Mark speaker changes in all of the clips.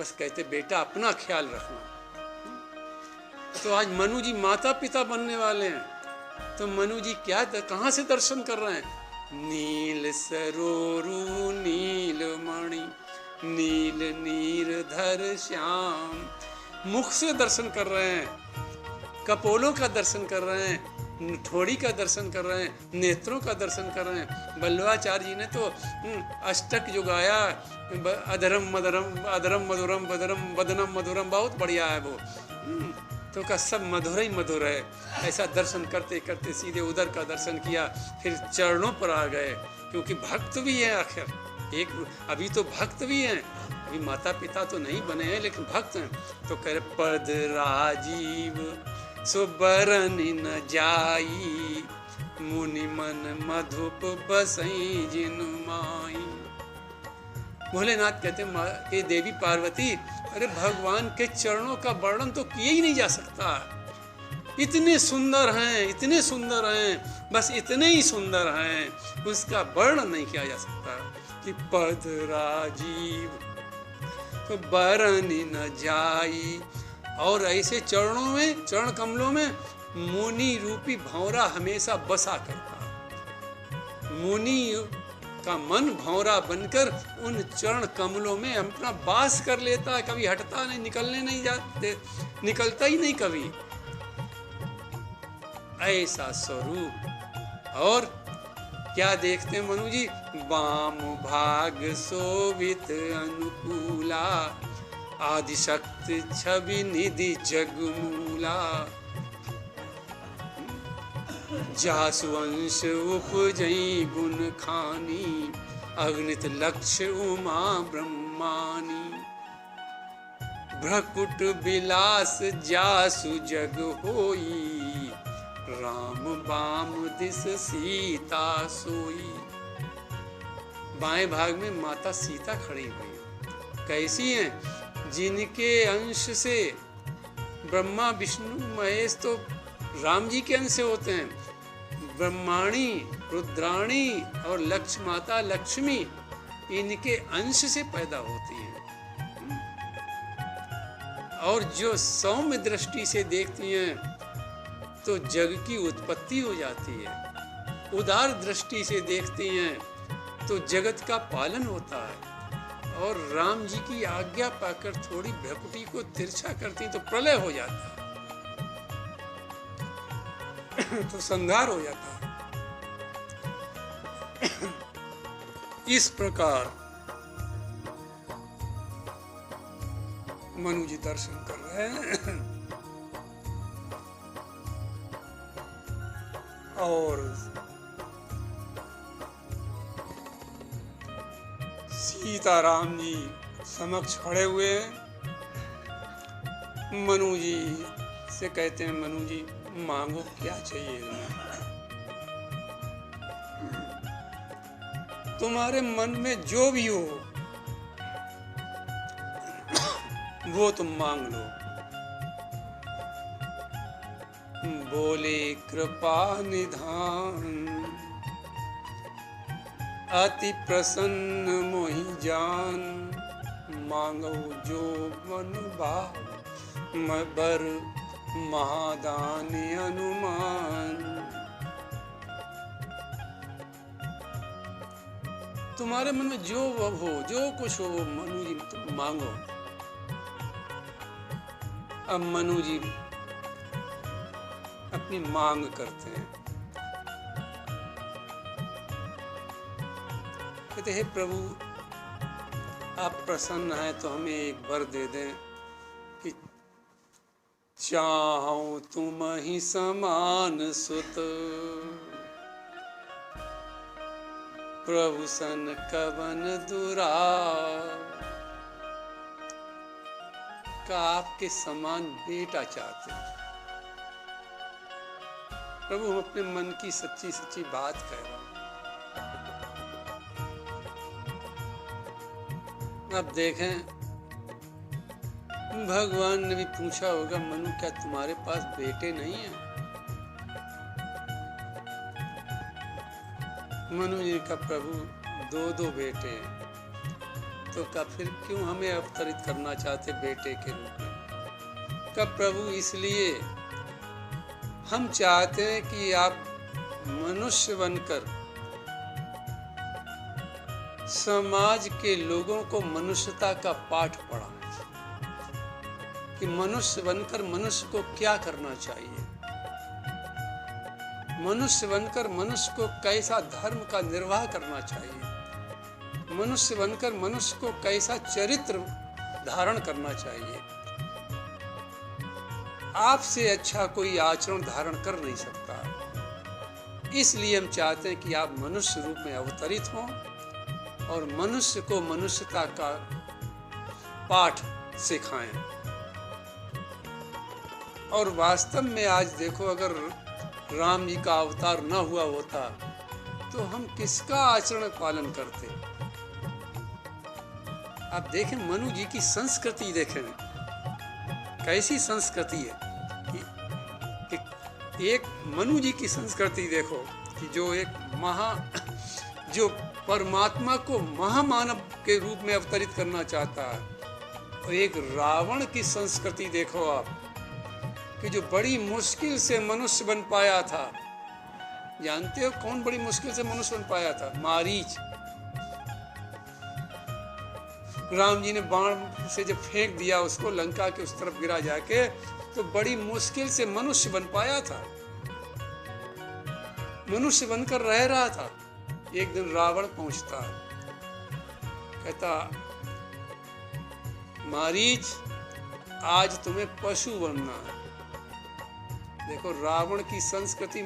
Speaker 1: बस कहते बेटा अपना ख्याल रखना। तो आज मनु जी माता पिता बनने वाले हैं, तो मनु जी क्या कहाँ से दर्शन कर रहे हैं? नील सरोरु नील मणि नील नीरधर श्याम, मुख से दर्शन कर रहे हैं, कपोलों का दर्शन कर रहे हैं, ठोड़ी का दर्शन कर रहे हैं, नेत्रों का दर्शन कर रहे हैं। बल्लवाचार्य जी ने तो अष्टक जो गाया, अधरम मधुरम अधरम मधुरम बदरम वदनम मधुरम, बहुत बढ़िया है वो। तो का सब मधुर ही मधुर है। ऐसा दर्शन करते करते सीधे उधर का दर्शन किया, फिर चरणों पर आ गए, क्योंकि भक्त भी है आखिर एक, अभी तो भक्त भी हैं, अभी माता पिता तो नहीं बने हैं लेकिन भक्त हैं। तो कह रहे पद राजीव सुबरन न जाई, मुनि मन मधुप बसई जिनु माई। भोलेनाथ कहते कि देवी पार्वती, अरे भगवान के चरणों का वर्णन तो किया ही नहीं जा सकता, इतने सुंदर हैं, इतने सुंदर हैं, बस इतने ही सुंदर हैं, उसका वर्णन नहीं किया जा सकता। कि पद राजीव तो बरन न जाई, और ऐसे चरणों में, चरण कमलों में मुनि रूपी भंवरा हमेशा बसा करता। मुनि का मन भंवरा बनकर उन चरण कमलों में अपना वास कर लेता है, कभी हटता नहीं, निकलने नहीं जाते, निकलता ही नहीं कभी, ऐसा स्वरूप। और क्या देखते हैं मनु जी? वाम भाग शोभित अनुकूला, आदिशक्ति छवि निधि जगमूला, जासु वंश उपजई गुण खानी, अग्नित लक्ष्य उमा ब्रह्मानी, भ्रकुट विलास जासु जग होई, राम बाम दिस सीता सोई। बाएं भाग में माता सीता खड़ी हुई, कैसी हैं? जिनके अंश से ब्रह्मा विष्णु महेश तो राम जी के अंश से होते हैं, ब्रह्माणी रुद्राणी और लक्ष्मी माता लक्ष्मी इनके अंश से पैदा होती हैं। और जो सौम्य दृष्टि से देखती हैं तो जग की उत्पत्ति हो जाती है, उदार दृष्टि से देखती हैं तो जगत का पालन होता है, और राम जी की आज्ञा पाकर थोड़ी भ्रकुटी को तिरछा करती तो प्रलय हो जाता है तो संहार हो जाता है। इस प्रकार मनु जी दर्शन कर रहे हैं और सीताराम जी समक्ष खड़े हुए हैं। मनु जी से कहते हैं, मनु जी मांगो क्या चाहिए तुम्हारे मन में जो भी हो वो तुम मांग लो। बोले कृपा निधान, अति प्रसन्न मोहि जान, मांगो जो मन भाव, बर महादान अनुमान। तुम्हारे मन में जो हो, जो कुछ हो, मनु जी तुम मांगो। अब मनु जी अपनी मांग करते हैं, कहते हे प्रभु आप प्रसन्न हैं तो हमें एक वर दे दें कि चाहूं तुम ही समान सुत, प्रभु सन कवन दुरा। का आपके समान बेटा चाहते हैं। प्रभु हम अपने मन की सच्ची सच्ची बात कह रहे हैं। अब देखें भगवान ने भी पूछा होगा, मनु क्या तुम्हारे पास बेटे नहीं हैं? मनु जी का प्रभु दो बेटे हैं, तो कब फिर क्यों हमें अवतरित करना चाहते बेटे के रूप में? कब प्रभु इसलिए हम चाहते हैं कि आप मनुष्य बनकर समाज के लोगों को मनुष्यता का पाठ पढ़ाएं कि मनुष्य बनकर मनुष्य को क्या करना चाहिए, मनुष्य बनकर मनुष्य को कैसा धर्म का निर्वाह करना चाहिए, मनुष्य बनकर मनुष्य को कैसा चरित्र धारण करना चाहिए। आपसे अच्छा कोई आचरण धारण कर नहीं सकता। इसलिए हम चाहते हैं कि आप मनुष्य रूप में अवतरित हों और मनुष्य को मनुष्यता का पाठ सिखाएं। और वास्तव में आज देखो, अगर राम जी का अवतार न हुआ होता तो हम किसका आचरण पालन करते? आप देखें मनु जी की संस्कृति, देखें कैसी संस्कृति है कि एक मनु जी की संस्कृति देखो कि जो परमात्मा को महामानव के रूप में अवतरित करना चाहता है। और एक रावण की संस्कृति देखो आप कि जो बड़ी मुश्किल से मनुष्य बन पाया था। जानते हो कौन बड़ी मुश्किल से मनुष्य बन पाया था? मारीच। राम जी ने बाण से जब फेंक दिया उसको, लंका के उस तरफ गिरा जाके, तो बड़ी मुश्किल से मनुष्य बन पाया था, मनुष्य बनकर रह रहा था। एक दिन रावण पहुंचता है, कहता मारीच आज तुम्हें पशु बनना है। देखो रावण की संस्कृति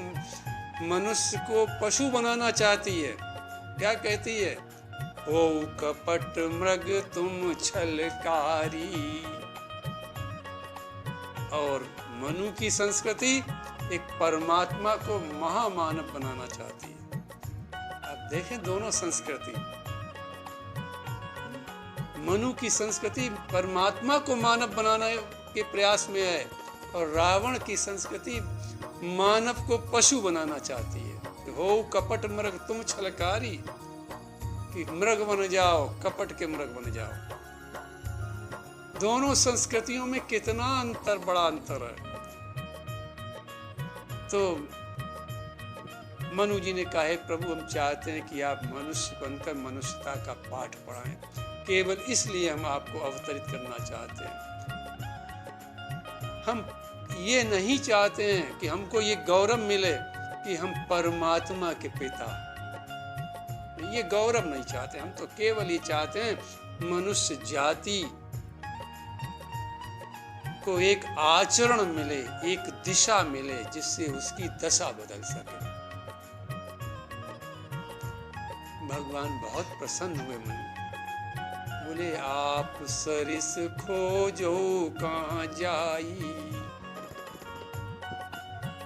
Speaker 1: मनुष्य को पशु बनाना चाहती है। क्या कहती है? ओ कपट मृग तुम छलकारी। और मनु की संस्कृति एक परमात्मा को महामानव बनाना चाहती है। आप देखें दोनों संस्कृति, मनु की संस्कृति परमात्मा को मानव बनाने के प्रयास में है और रावण की संस्कृति मानव को पशु बनाना चाहती है। हो कपट मृग तुम छलकारी, कि मृग बन जाओ, कपट के मृग बन जाओ। दोनों संस्कृतियों में कितना अंतर, बड़ा अंतर है। तो मनु जी ने कहा है प्रभु हम चाहते हैं कि आप मनुष्य बनकर मनुष्यता का पाठ पढ़ाएं। केवल इसलिए हम आपको अवतरित करना चाहते हैं। हम ये नहीं चाहते हैं कि हमको ये गौरव मिले कि हम परमात्मा के पिता, ये गौरव नहीं चाहते। हम तो केवल ये चाहते हैं मनुष्य जाति को एक आचरण मिले, एक दिशा मिले जिससे उसकी दशा बदल सके। भगवान बहुत प्रसन्न हुए मन, बोले आप सरिस खोजो कहाँ जाई,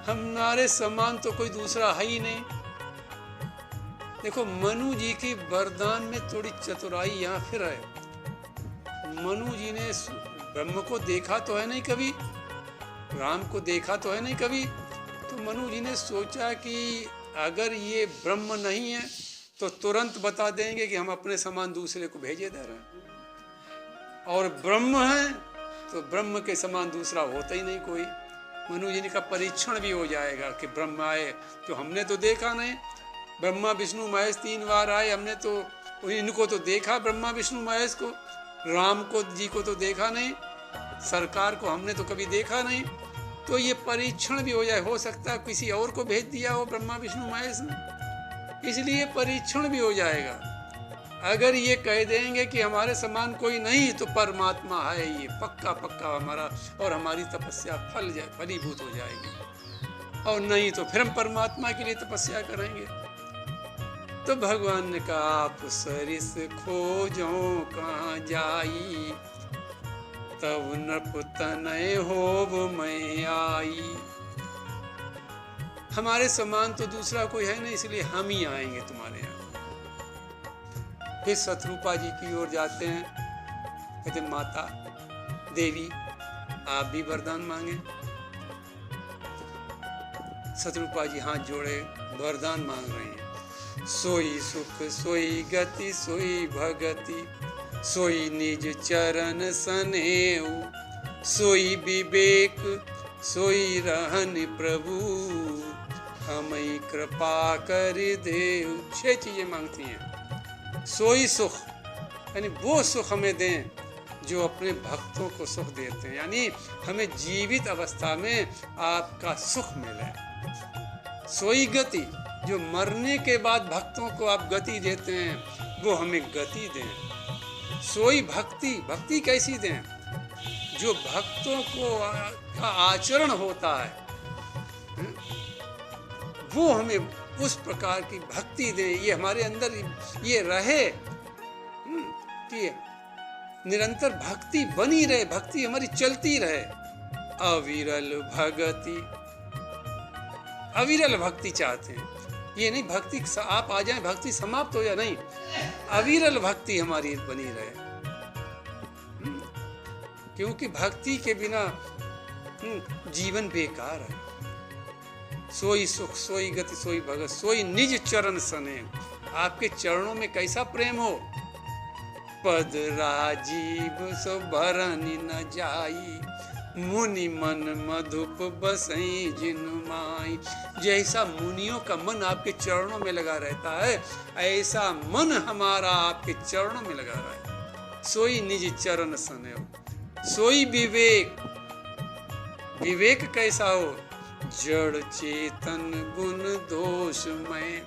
Speaker 1: हमारे समान तो कोई दूसरा है ही नहीं। देखो मनु जी की वरदान में थोड़ी चतुराई यहाँ फिर है। मनु जी ने ब्रह्म को देखा तो है नहीं कभी, राम को देखा तो है नहीं कभी। तो मनु जी ने सोचा कि अगर ये ब्रह्म नहीं है तो तुरंत बता देंगे कि हम अपने समान दूसरे को भेजे दे रहे हैं, और ब्रह्म है तो ब्रह्म के समान दूसरा होता ही नहीं कोई। मनु जी का परीक्षण भी हो जाएगा कि ब्रह्म आए तो हमने तो देखा नहीं, ब्रह्मा विष्णु महेश 3 बार आए, हमने तो इनको तो देखा, ब्रह्मा विष्णु महेश को, राम को जी को तो देखा नहीं, सरकार को हमने तो कभी देखा नहीं। तो ये परीक्षण भी हो जाए, हो सकता है किसी और को भेज दिया हो ब्रह्मा विष्णु महेश ने, इसलिए परीक्षण भी हो जाएगा। अगर ये कह देंगे कि हमारे समान कोई नहीं तो परमात्मा है ये पक्का पक्का हमारा, और हमारी तपस्या फलीभूत हो जाएगी, और नहीं तो फिर हम परमात्मा के लिए तपस्या करेंगे। तो भगवान ने कहा आप सरिस खोजो कहाँ जाई, तब नृप तनय होब मैं आई। हमारे समान तो दूसरा कोई है नहीं, इसलिए हम ही आएंगे तुम्हारे यहाँ। फिर शत्रुपा जी की ओर जाते हैं, कहते माता देवी आप भी वरदान मांगे। शत्रुपा जी हाथ जोड़े वरदान मांग रहे हैं। सोई सुख सोई गति सोई भगति, सोई निज चरण सनेऊ, सोई विवेक सोई रहन प्रभु, हमें कृपा कर देव। 6 चीजें मांगती हैं। सोई सुख, यानी वो सुख हमें दें जो अपने भक्तों को सुख देते हैं, यानी हमें जीवित अवस्था में आपका सुख मिले। सोई गति, जो मरने के बाद भक्तों को आप गति देते हैं, वो हमें गति दें। सोई भक्ति, भक्ति कैसी दें? जो भक्तों को का आचरण होता है, वो हमें उस प्रकार की भक्ति दें। ये हमारे अंदर ये रहे कि निरंतर भक्ति बनी रहे, भक्ति हमारी चलती रहे। अविरल भक्ति, अविरल भक्ति चाहते हैं। ये नहीं भक्ति आप आ जाए भक्ति समाप्त हो जाए, नहीं, अविरल भक्ति हमारी बनी रहे। क्योंकि भक्ति के बिना जीवन बेकार है। सोई सुख सोई गति सोई भगत, सोई निज चरण सने। आपके चरणों में कैसा प्रेम हो। पद राजीव सो भरनि न जाई, मुनि मन मधुप बसई जिनु माई। जैसा मुनियों का मन आपके चरणों में लगा रहता है, ऐसा मन हमारा आपके चरणों में लगा रहा है। सोई निज चरण सने हो। सोई विवेक, विवेक कैसा हो। जड़ चेतन गुण दोषमय,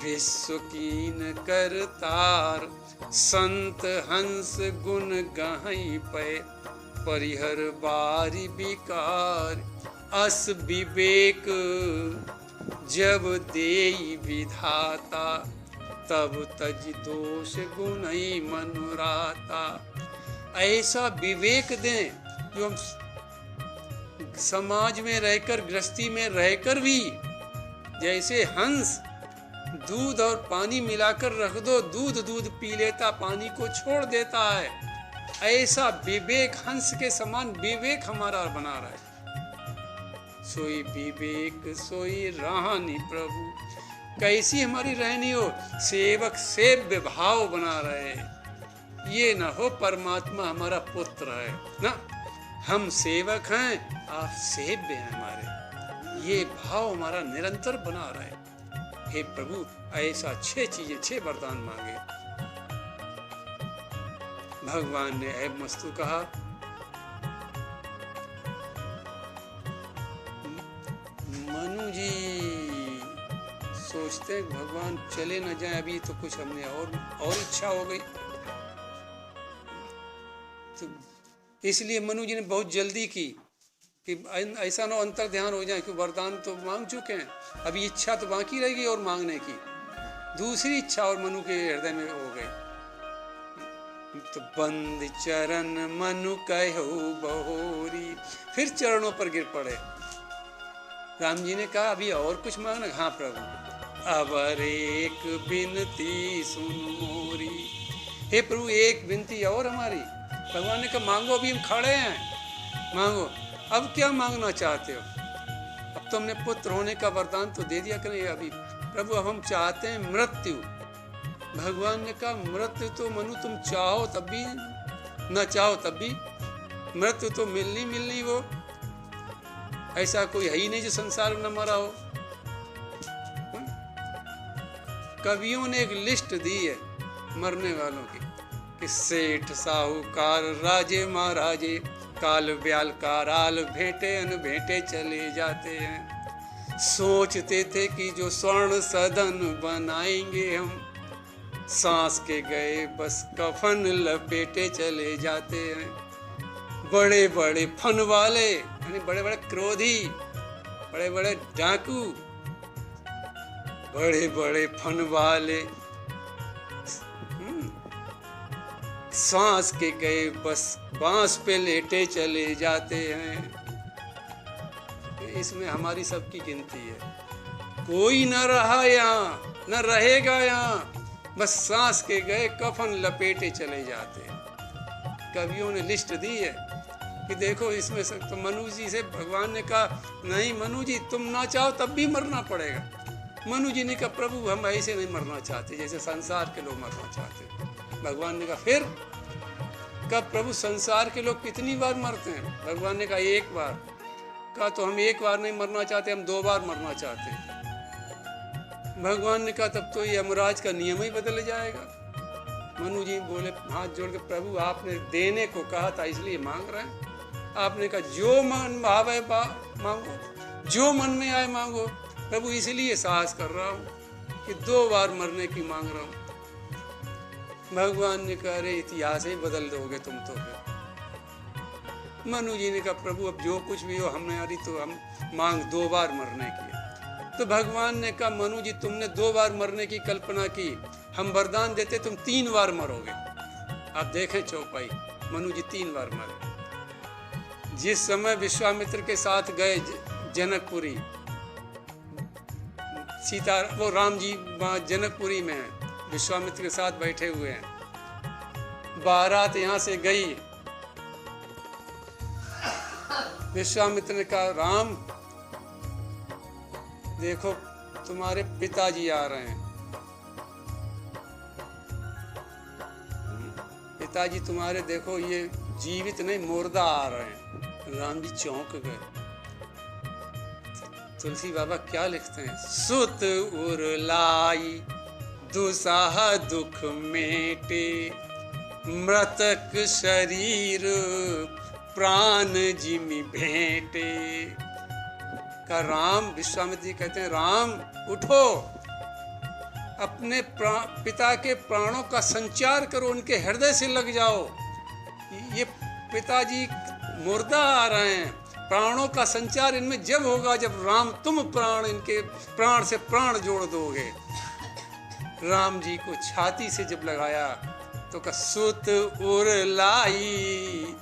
Speaker 1: विश्व कीन करतार। संत हंस गुण गहई पे, परिहर बारी विकार। अस विवेक जब देई विधाता, तब तज दोष गुणई मनुराता। ऐसा विवेक दें जो हम समाज में रहकर, गृहस्थी में रहकर भी, जैसे हंस दूध और पानी मिलाकर रख दो, दूध पी लेता, पानी को छोड़ देता है, ऐसा विवेक, हंस के समान विवेक हमारा बना रहे। सोई विवेक सोई रहनी प्रभु। कैसी हमारी रहनी हो। सेवक सेव्य भाव बना रहे। ये ना हो परमात्मा हमारा पुत्र है ना, हम सेवक हैं, आप सेव्य हैं हमारे। ये भाव हमारा निरंतर बना रहे। हे प्रभु, ऐसा 6 चीजें, 6 वरदान मांगे। भगवान ने ऐब मस्तु कहा, मनु जी सोचते भगवान चले न जाए अभी, तो कुछ हमने और इच्छा हो गई। तो इसलिए मनु जी ने बहुत जल्दी की कि ऐसा ना अंतर ध्यान हो जाए कि वरदान तो मांग चुके हैं, अभी इच्छा तो बाकी रहेगी और मांगने की। दूसरी इच्छा और मनु के हृदय में हो गई। तो बंद चरण मनु कहो बहोरी, फिर चरणों पर गिर पड़े। राम जी ने कहा अभी और कुछ मांगना। हाँ प्रभु, अबर एक विनती सुन मोरी। हे प्रभु, एक विनती और हमारी। भगवान ने कहा मांगो, अभी हम खड़े हैं, मांगो। अब क्या मांगना चाहते हो? अब तो हमने पुत्र होने का वरदान तो दे दिया करें अभी। प्रभु, अब हम चाहते हैं मृत्यु। भगवान ने कहा मृत्यु तो मनु तुम चाहो तब भी, न चाहो तब भी मृत्यु तो मिलनी वो। ऐसा कोई है ही नहीं जो संसार में न मरा हो। कवियों ने एक लिस्ट दी है मरने वालों की कि सेठ साहूकार राजे महाराजे, काल ब्याल काराल भेंटे अनभेंटे चले जाते हैं। सोचते थे कि जो स्वर्ण सदन बनाएंगे हम, सांस के गए बस कफन लपेटे चले जाते हैं। बड़े बड़े फन वाले, यानी बड़े बड़े क्रोधी, बड़े बड़े डाकू, बड़े बड़े फन वाले सांस के गए बस बांस पे लेटे चले जाते हैं। इसमें हमारी सबकी गिनती है। कोई न रहा यहाँ, न रहेगा यहाँ, बस सांस के गए कफन लपेटे चले जाते हैं। कवियों ने लिस्ट दी है कि देखो इसमें से। तो मनु जी से भगवान ने कहा नहीं मनु जी, तुम ना चाहो तब भी मरना पड़ेगा। मनु जी ने कहा प्रभु, हम ऐसे नहीं मरना चाहते जैसे संसार के लोग मरना चाहते। भगवान ने कहा फिर कब प्रभु, संसार के लोग कितनी बार मरते हैं? भगवान ने कहा एक बार। कहा तो हम एक बार नहीं मरना चाहते, हम 2 बार मरना चाहते हैं। भगवान ने कहा तब तो ये यमराज का नियम ही बदल जाएगा। मनु जी बोले हाथ जोड़ के, प्रभु आपने देने को कहा था इसलिए मांग रहे हैं। आपने कहा जो मन भावे मांगो, जो मन में आए मांगो। प्रभु इसलिए साहस कर रहा हूँ कि 2 बार मरने की मांग रहा हूँ। भगवान ने कहा अरे इतिहास ही बदल दोगे तुम तो फिर। मनु जी ने कहा प्रभु अब जो कुछ भी हो हमारी तो हम मांग 2 बार मरने की है। तो भगवान ने कहा मनु जी तुमने 2 बार मरने की कल्पना की, हम वरदान देते तुम 3 बार मरोगे। आप देखें चौपाई, मनु जी 3 बार मरे। जिस समय विश्वामित्र के साथ गए जनकपुरी, सीता वो राम जी जनकपुरी में है, विश्वामित्र के साथ बैठे हुए हैं। बारात यहाँ से गई, विश्वामित्र ने कहा राम देखो तुम्हारे पिताजी आ रहे हैं, पिताजी तुम्हारे देखो ये जीवित नहीं मुर्दा आ रहे हैं। राम जी चौंक गए। तुलसी बाबा क्या लिखते हैं, सुत उरलाई दुसाह दुख मेटे, मृतक शरीर प्राण जिमि भेंटे। का राम, विश्वामित्र जी कहते हैं राम उठो, अपने पिता के प्राणों का संचार करो, उनके हृदय से लग जाओ। ये पिताजी मुर्दा आ रहे हैं, प्राणों का संचार इनमें जब होगा जब राम तुम प्राण, इनके प्राण से प्राण जोड़ दोगे। राम जी को छाती से जब लगाया तो का सुत उर लाई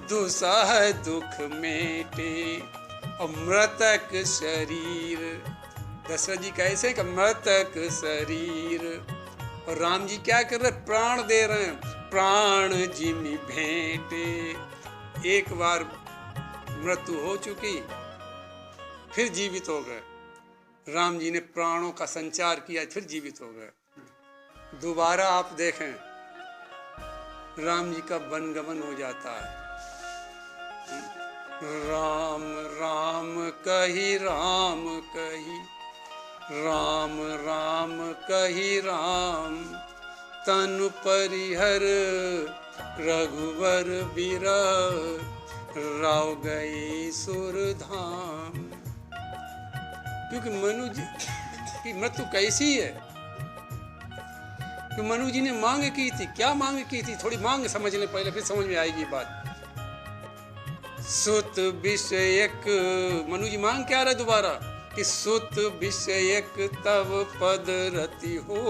Speaker 1: दुसाह दुख मेटे, और मृतक शरीर। दशरथ जी कैसे का मृतक शरीर, और राम जी क्या कर रहे, प्राण दे रहे हैं, प्राण जिमि भेंटे। एक बार मृत्यु हो चुकी, फिर जीवित हो गए। राम जी ने प्राणों का संचार किया, फिर जीवित हो गए। दोबारा आप देखें राम जी का वनगमन हो जाता है। राम राम कही राम कही, राम राम कही राम, तनु परिहर रघुवर बिरह, राव गई सुरधाम। क्योंकि मनु जी की मृत्यु कैसी है कि मनु जी ने मांग की थी। क्या मांग की थी, थोड़ी मांग समझ ले पहले, फिर समझ में आएगी बात। सुत विषयक, मनु जी मांग क्या रहा दोबारा कि सुत विषयक तब पद रति हो,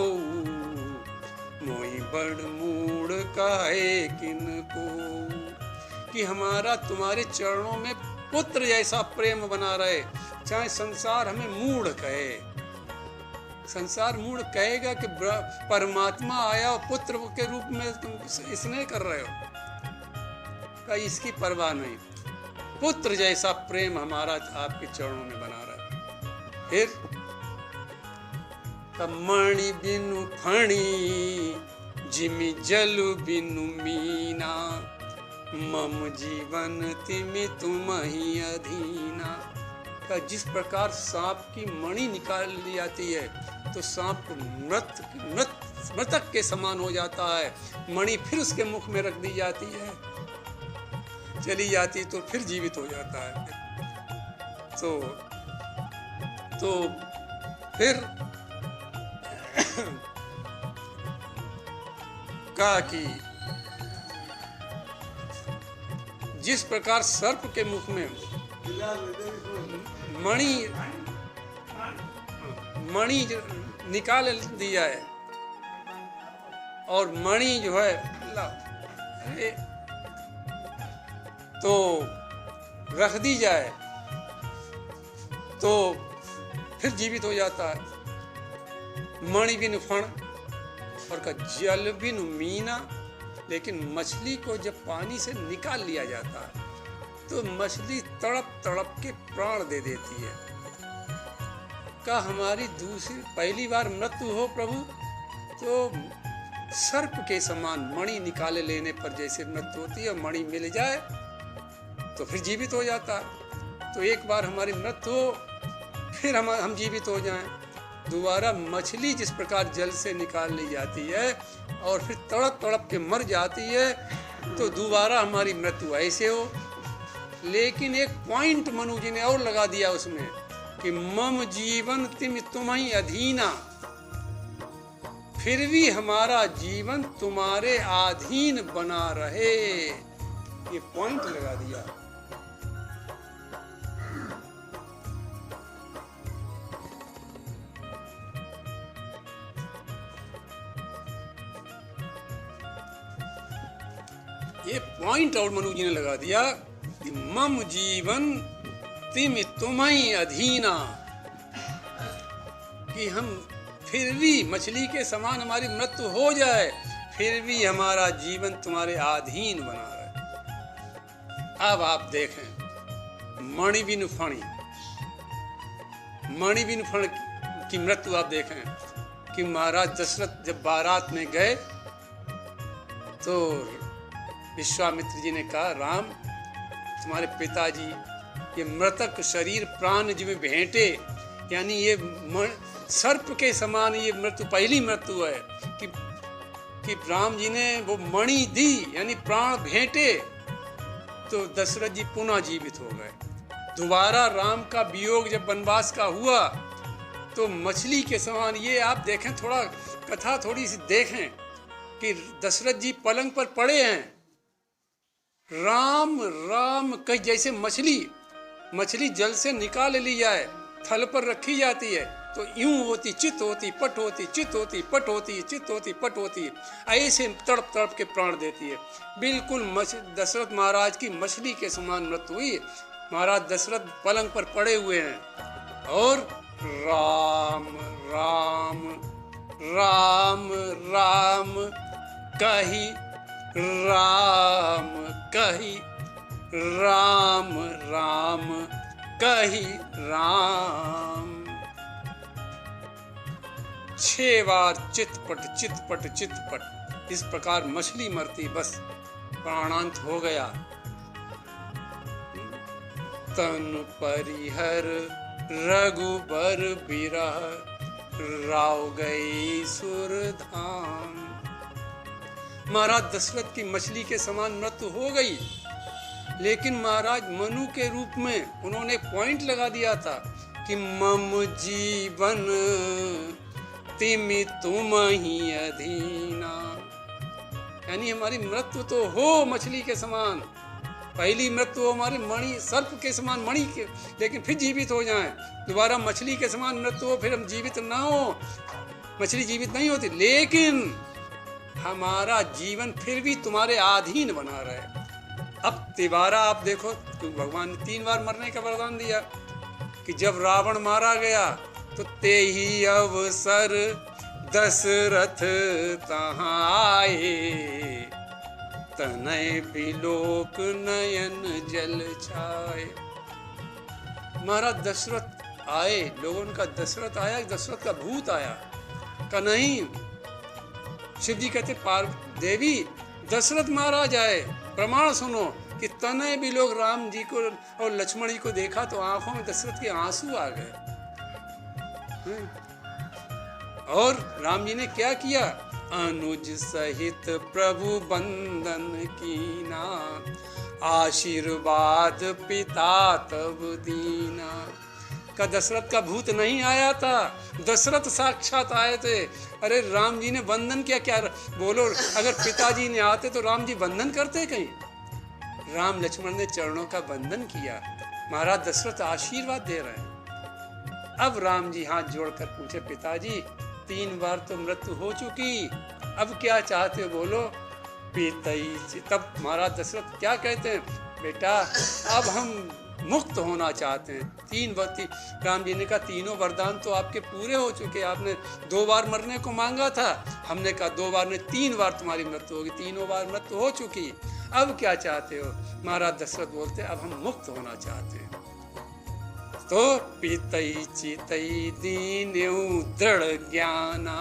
Speaker 1: मोहि बड़ मूड काहे किनको। कि हमारा तुम्हारे चरणों में पुत्र जैसा प्रेम बना रहे, चाहे संसार हमें मूढ़ कहे। संसार मूढ़ कहेगा कि परमात्मा आया और पुत्र के रूप में तुम स्नेह कर रहे हो, का इसकी परवाह नहीं। पुत्र जैसा प्रेम हमारा आपके चरणों में बना रहा है। फिर मणि बिनु फणी, जिमि जलु बिनु मीना, मम जीवन तिमि तुम ही अधीना। का जिस प्रकार सांप की मणि निकाल ली जाती है तो सांप मृतक के समान हो जाता है, मणि फिर उसके मुख में रख दी जाती है, चली जाती तो फिर जीवित हो जाता है। तो फिर कहा कि जिस प्रकार सर्प के मुख में मणि निकाल दिया है और मणि जो है तो रख दी जाए तो फिर जीवित हो जाता है। मणि बिनु फण और का जल बिनु मीना। लेकिन मछली को जब पानी से निकाल लिया जाता है तो मछली तड़प तड़प के प्राण दे देती है। का हमारी पहली बार मृत्यु हो प्रभु तो सर्प के समान मणि निकाले लेने पर जैसे मृत्यु होती है, मणि मिल जाए तो फिर जीवित हो जाता। तो एक बार हमारी मृत्यु हो, फिर हम जीवित हो जाएं। दोबारा मछली जिस प्रकार जल से निकाल ली जाती है और फिर तड़प तड़प के मर जाती है, तो दोबारा हमारी मृत्यु ऐसे हो। लेकिन एक पॉइंट मनु जी ने और लगा दिया उसमें कि मम जीवन तुम्हीं अधीना, फिर भी हमारा जीवन तुम्हारे अधीन बना रहे, ये पॉइंट लगा दिया। ये पॉइंट और मनु जी ने लगा दिया कि मम जीवन तुम्हीं अधीना, कि हम फिर भी मछली के समान हमारी मृत्यु हो जाए, फिर भी हमारा जीवन तुम्हारे अधीन बना रहे। अब आप देखें मणिबिन फण की मृत्यु आप देखें कि महाराज दशरथ जब बारात में गए तो विश्वामित्र जी ने कहा, राम तुम्हारे पिताजी ये मृतक शरीर प्राण जी में भेंटे, यानी ये सर्प के समान ये मृत्यु पहली मृत्यु है कि राम जी ने वो मणि दी, यानी प्राण भेंटे, तो दशरथ जी पुनः जीवित हो गए। दोबारा राम का वियोग जब वनवास का हुआ तो मछली के समान, ये आप देखें, थोड़ा कथा थोड़ी सी देखें कि दशरथ जी पलंग पर पड़े हैं, राम राम कहीं जैसे मछली जल से निकाल ली जाए, थल पर रखी जाती है तो यूं होती, चित होती, पट होती, चित होती, पट होती, चित होती, पट होती, ऐसे तड़प तड़प के प्राण देती है। बिल्कुल दशरथ महाराज की मछली के समान मृत्यु हुई। महाराज दशरथ पलंग पर पड़े हुए हैं और राम राम राम राम कही, राम कही, राम राम कही, राम। 6 बार चितपट चितपट चितपट, इस प्रकार मछली मरती, बस प्राणांत हो गया। तन परिहर रघुबर बिरह, राव गई सुरधाम। महाराज दशरथ की मछली के समान मृत्यु हो गई, लेकिन महाराज मनु के रूप में उन्होंने पॉइंट लगा दिया था कि मम जीवन तुम्हीं अधीना, यानी हमारी मृत्यु तो हो मछली के समान, पहली मृत्यु हो हमारी मणि सर्प के समान मणि के, लेकिन फिर जीवित हो जाएं। दोबारा मछली के समान मृत्यु हो, फिर हम जीवित ना हो, मछली जीवित नहीं होती, लेकिन हमारा जीवन फिर भी तुम्हारे अधीन बना रहे। अब तिबारा आप देखो, तो भगवान ने 3 बार मरने का वरदान दिया कि जब रावण मारा गया तो ते ही अवसर दशरथ तहाँ आए, तनय बिलोक नयन जल छाए। महाराज दशरथ आए, लोगों का दशरथ आया, दशरथ का भूत आया का नहीं। शिव जी कहते देवी दशरथ महाराज आए, प्रमाण सुनो कि तनय भी लोग राम जी को और लक्ष्मण जी को देखा तो आंखों में दशरथ के आंसू आ गए। और राम जी ने क्या किया, अनुज सहित प्रभु बंदन कीना, आशीर्वाद पिता तब दीना। का दशरथ का भूत नहीं आया था, दशरथ साक्षात आए थे। अरे राम जी ने बंधन किया, क्या बोलो, अगर पिताजी ने आते तो राम जी बंधन करते कहीं? राम लक्ष्मण ने चरणों का बंधन किया। महाराज दशरथ आशीर्वाद दे रहे हैं। अब राम जी हाथ जोड़कर पूछे, पिताजी 3 बार तो मृत्यु हो चुकी, अब क्या चाहते हो बोलो। पिताजी तब महाराज दशरथ क्या कहते हैं, बेटा अब हम मुक्त होना चाहते हैं। 3 बार राम जी ने कहा, तीनों वरदान तो आपके पूरे हो चुके, आपने 2 बार मरने को मांगा था, हमने कहा 2 बार में 3 बार तुम्हारी मृत्यु होगी, 3 बार मृत्यु हो चुकी, अब क्या चाहते हो? महाराज दशरथ बोलते, अब हम मुक्त होना चाहते हैं। तो पितई चितई दीन्यु दृढ़ ज्ञाना,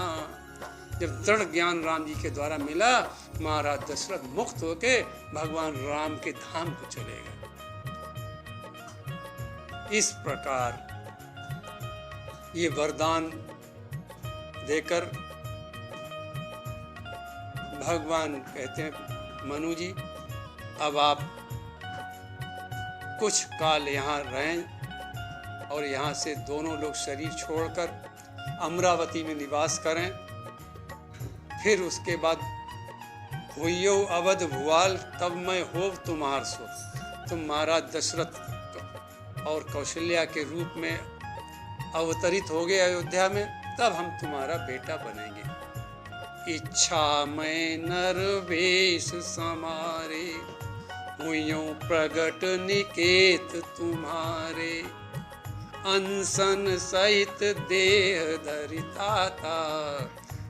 Speaker 1: जब दृढ़ ज्ञान राम जी के द्वारा मिला, महाराज दशरथ मुक्त होके भगवान राम के धाम को चले गए। इस प्रकार ये वरदान देकर भगवान कहते हैं, मनु जी अब आप कुछ काल यहाँ रहें और यहाँ से दोनों लोग शरीर छोड़कर अमरावती में निवास करें। फिर उसके बाद हुइयो अवध भुआल, तब मैं होव तुम्हार सो। तुम महाराज दशरथ और कौशल्या के रूप में अवतरित हो गए अयोध्या में, तब हम तुम्हारा बेटा बनेंगे। इच्छा मैं नर वेश समारे, हुइयों प्रगट निकेत तुम्हारे। अनसन सहित देह धरिताता,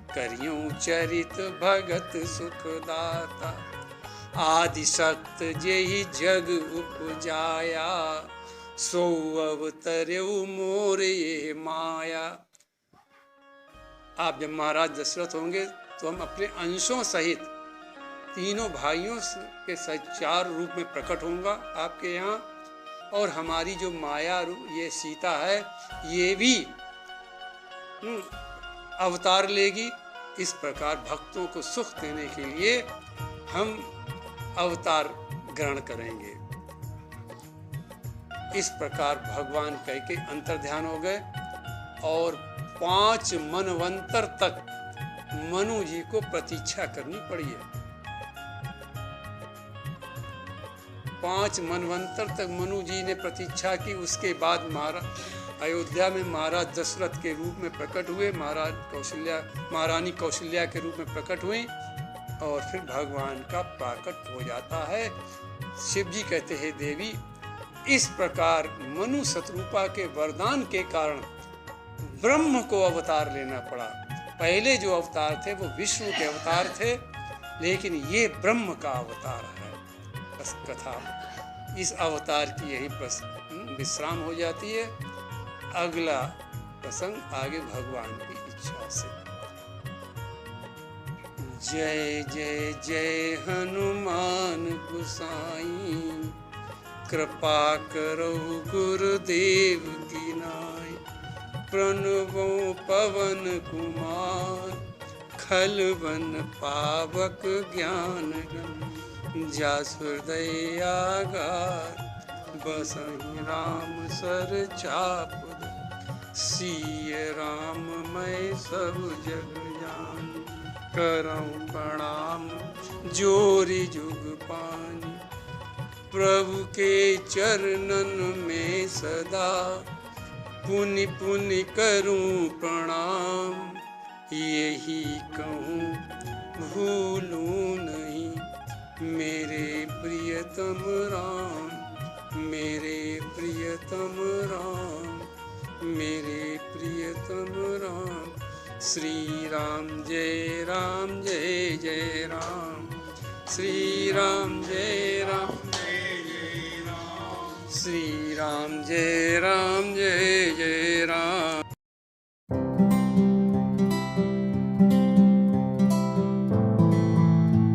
Speaker 1: करियों चरित भगत सुखदाता। आदिशक्त जेहि जग उपजाया, सो अवतर्यो मोर ये माया। आप जब महाराज दशरथ होंगे तो हम अपने अंशों सहित तीनों भाइयों के सहित 4 रूप में प्रकट होऊंगा आपके यहाँ, और हमारी जो माया ये सीता है ये भी अवतार लेगी। इस प्रकार भक्तों को सुख देने के लिए हम अवतार ग्रहण करेंगे। इस प्रकार भगवान कह के अंतर्ध्यान हो गए और 5 मनवंतर तक मनु जी को प्रतीक्षा करनी पड़ी है। 5 मनवंतर तक मनु जी ने प्रतीक्षा की। उसके बाद अयोध्या में महाराज दशरथ के रूप में प्रकट हुए, महारानी कौशल्या के रूप में प्रकट हुई और फिर भगवान का प्राकट हो जाता है। शिव जी कहते हैं, देवी इस प्रकार मनु शत्रुपा के वरदान के कारण ब्रह्म को अवतार लेना पड़ा। पहले जो अवतार थे वो विष्णु के अवतार थे, लेकिन ये ब्रह्म का अवतार है। बस कथा इस अवतार की यही विश्राम हो जाती है। अगला प्रसंग आगे भगवान की इच्छा से। जय जय जय हनुमान गोसाई, कृपा करो गुरुदेव की नाई। प्रणवो पवन कुमार, खलवन पावक ज्ञान गण। जास हृदय आगार, बसहि राम सर चाप। सिय राम मैं सब जग जान, करऊं प्रणाम जोरी जुग पानी। प्रभु के चरणन में सदा, पुनि पुनि करूं प्रणाम। यही कहूँ भूलूं नहीं, मेरे प्रियतम राम। मेरे प्रियतम राम, मेरे प्रियतम राम। श्री राम जय जय राम। श्री राम जय राम, श्री राम जय